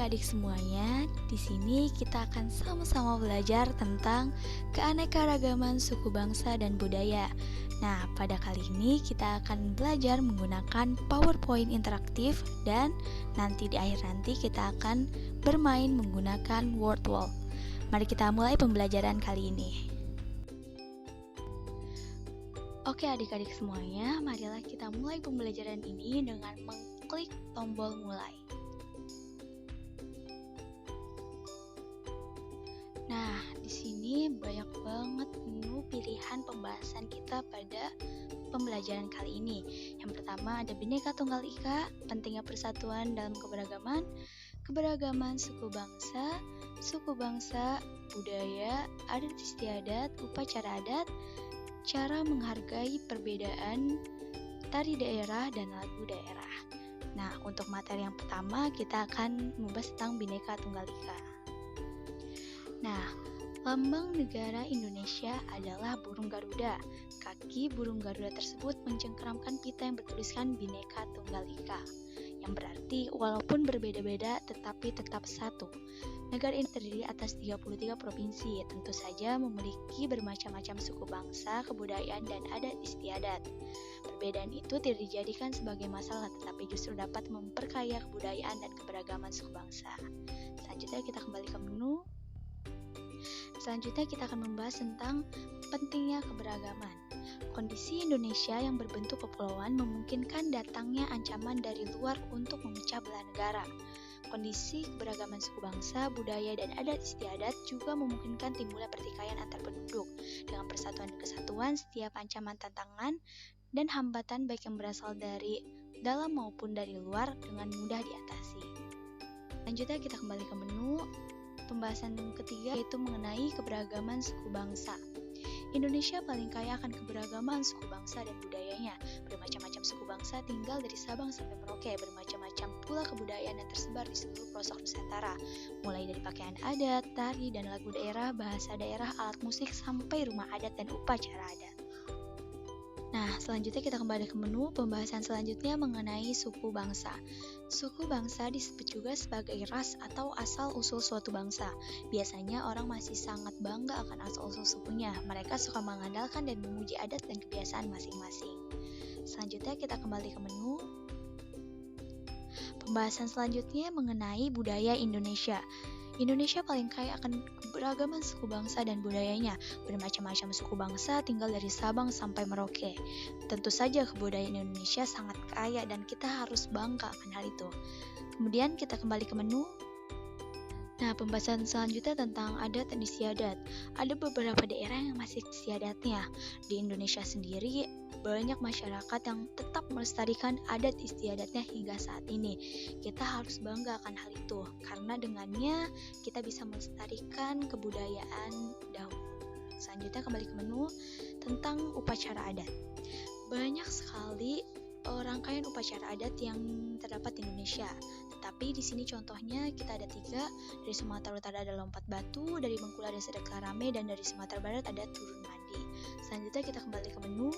adik-adik semuanya, di sini kita akan sama-sama belajar tentang keanekaragaman suku bangsa dan budaya. Nah, pada kali ini kita akan belajar menggunakan PowerPoint interaktif dan nanti di akhir nanti kita akan bermain menggunakan word wall. Mari kita mulai pembelajaran kali ini. Oke adik-adik semuanya, marilah kita mulai pembelajaran ini dengan mengklik tombol mulai. Nah, di sini banyak banget menu pilihan pembahasan kita pada pembelajaran kali ini. Yang pertama ada Bhinneka Tunggal Ika, pentingnya persatuan dalam keberagaman, keberagaman suku bangsa, budaya, adat istiadat, upacara adat, cara menghargai perbedaan, tari daerah, dan lagu daerah. Nah, untuk materi yang pertama kita akan membahas tentang Bhinneka Tunggal Ika. Nah, lambang negara Indonesia adalah burung Garuda. Kaki burung Garuda tersebut mencengkeramkan pita yang bertuliskan Bhinneka Tunggal Ika, yang berarti walaupun berbeda-beda tetapi tetap satu. Negara ini terdiri atas 33 provinsi, tentu saja memiliki bermacam-macam suku bangsa, kebudayaan, dan adat istiadat. Perbedaan itu tidak dijadikan sebagai masalah, tetapi justru dapat memperkaya kebudayaan dan keberagaman suku bangsa. Selanjutnya kita kembali ke menu. Selanjutnya kita akan membahas tentang pentingnya keberagaman. Kondisi Indonesia yang berbentuk kepulauan memungkinkan datangnya ancaman dari luar untuk memecah belah negara. Kondisi keberagaman suku bangsa, budaya, dan adat istiadat juga memungkinkan timbulnya pertikaian antar penduduk. Dengan persatuan dan kesatuan, setiap ancaman, tantangan, dan hambatan baik yang berasal dari dalam maupun dari luar dengan mudah diatasi. Selanjutnya kita kembali ke menu. Pembahasan yang ketiga yaitu mengenai keberagaman suku bangsa. Indonesia paling kaya akan keberagaman suku bangsa dan budayanya. Bermacam-macam suku bangsa tinggal dari Sabang sampai Merauke. Bermacam-macam pula kebudayaan yang tersebar di seluruh pelosok Nusantara. Mulai dari pakaian adat, tari dan lagu daerah, bahasa daerah, alat musik, sampai rumah adat dan upacara adat. Nah, selanjutnya kita kembali ke menu. Pembahasan selanjutnya mengenai suku bangsa. Suku bangsa disebut juga sebagai ras atau asal-usul suatu bangsa. Biasanya orang masih sangat bangga akan asal-usul sukunya. Mereka suka mengandalkan dan memuji adat dan kebiasaan masing-masing. Selanjutnya kita kembali ke menu. Pembahasan selanjutnya mengenai budaya Indonesia. Indonesia paling kaya akan keberagaman suku bangsa dan budayanya. Bermacam-macam suku bangsa tinggal dari Sabang sampai Merauke. Tentu saja kebudayaan Indonesia sangat kaya dan kita harus bangga akan hal itu. Kemudian kita kembali ke menu. Nah, pembahasan selanjutnya tentang adat dan istiadat. Ada beberapa daerah yang masih istiadatnya. Di Indonesia sendiri, banyak masyarakat yang tetap melestarikan adat istiadatnya hingga saat ini. Kita harus bangga akan hal itu, karena dengannya kita bisa melestarikan kebudayaan dahulu. Selanjutnya kembali ke menu tentang upacara adat. Banyak sekali rangkaian upacara adat yang terdapat di Indonesia. Tetapi di sini contohnya kita ada 3. Dari Sumatera Utara ada lompat batu, dari Bengkulu ada sedekah rame, dan dari Sumatera Barat ada turun mandi. Selanjutnya kita kembali ke menu.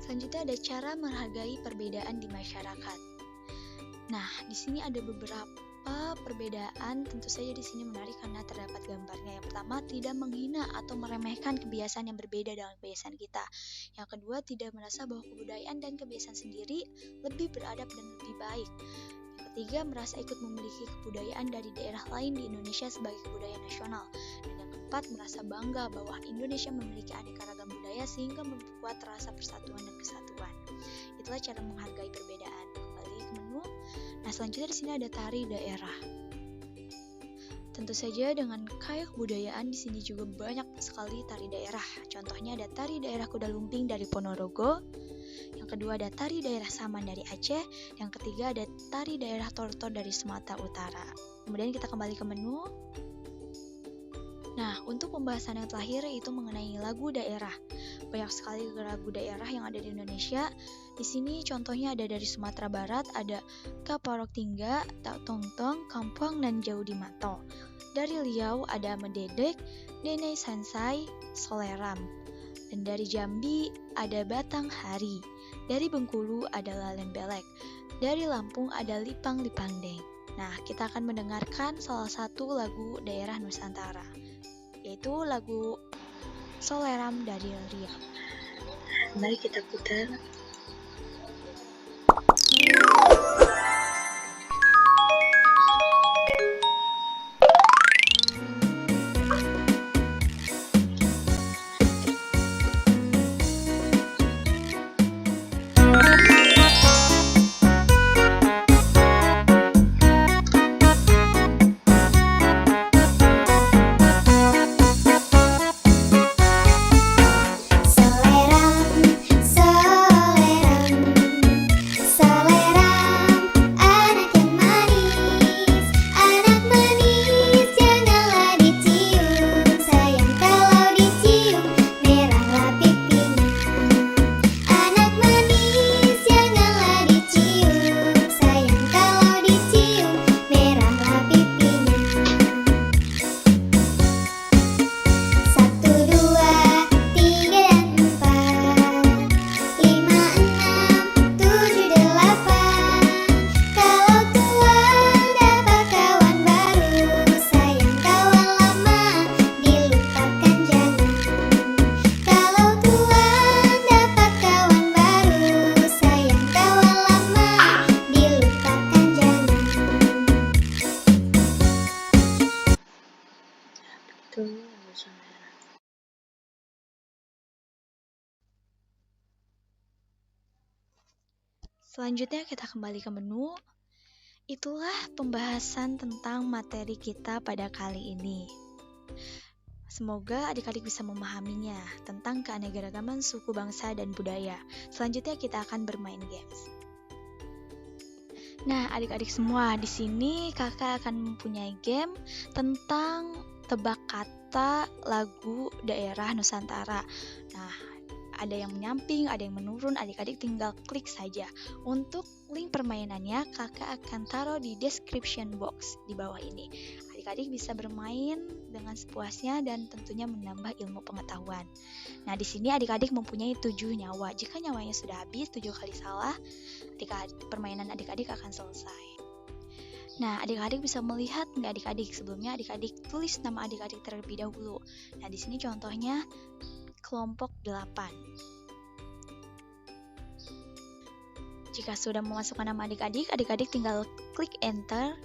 Selanjutnya ada cara menghargai perbedaan di masyarakat. Nah, di sini ada beberapa perbedaan, tentu saja di sini menarik karena terdapat gambarnya. Yang pertama, tidak menghina atau meremehkan kebiasaan yang berbeda dengan kebiasaan kita. Yang kedua, tidak merasa bahwa kebudayaan dan kebiasaan sendiri lebih beradab dan lebih baik. Yang ketiga, merasa ikut memiliki kebudayaan dari daerah lain di Indonesia sebagai kebudayaan nasional. Dan yang keempat, merasa bangga bahwa Indonesia memiliki aneka ragam budaya sehingga memperkuat rasa persatuan dan kesatuan. Itulah cara menghargai perbedaan. Kembali ke menu. Nah, selanjutnya di sini ada tari daerah. Tentu saja dengan kaya kebudayaan di sini juga banyak sekali tari daerah. Contohnya ada tari daerah Kuda Lumping dari Ponorogo. Yang kedua ada tari daerah Saman dari Aceh. Yang ketiga ada tari daerah Tortor dari Sumatera Utara. Kemudian kita kembali ke menu. Nah, untuk pembahasan yang terakhir yaitu mengenai lagu daerah. Banyak sekali lagu daerah yang ada di Indonesia. Di sini contohnya ada dari Sumatera Barat, ada Kaparok Tingga, Tak Tongtong, Kampung, dan Jauh di Mato. Dari Riau ada Mededek, Denai Sansai, Soleram. Dan dari Jambi ada Batang Hari. Dari Bengkulu ada Lalembelek. Dari Lampung ada Lipang Lipangdeng. Nah, kita akan mendengarkan salah satu lagu daerah Nusantara, yaitu lagu Soleram dari Riau. Mari kita putar. Selanjutnya kita kembali ke menu. Itulah pembahasan tentang materi kita pada kali ini. Semoga adik-adik bisa memahaminya tentang keanekaragaman suku, bangsa, dan budaya. Selanjutnya kita akan bermain games. Nah, adik-adik semua, di sini kakak akan mempunyai game tentang tebak kata lagu daerah Nusantara. Nah, ada yang menyamping, ada yang menurun, adik-adik tinggal klik saja. Untuk link permainannya, kakak akan taruh di description box di bawah ini. Adik-adik bisa bermain dengan sepuasnya dan tentunya menambah ilmu pengetahuan. Nah, di sini adik-adik mempunyai 7 nyawa. Jika nyawanya sudah habis 7 kali salah, permainan adik-adik akan selesai. Nah, adik-adik bisa melihat nggak adik-adik? Sebelumnya adik-adik tulis nama adik-adik terlebih dahulu. Nah, di sini contohnya kelompok 8. Jika sudah memasukkan nama adik-adik, adik-adik tinggal klik enter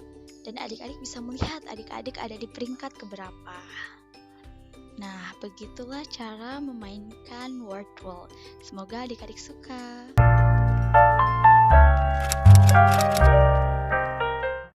dan adik-adik bisa melihat adik-adik ada di peringkat keberapa. Nah, begitulah cara memainkan Word World. Semoga adik-adik suka.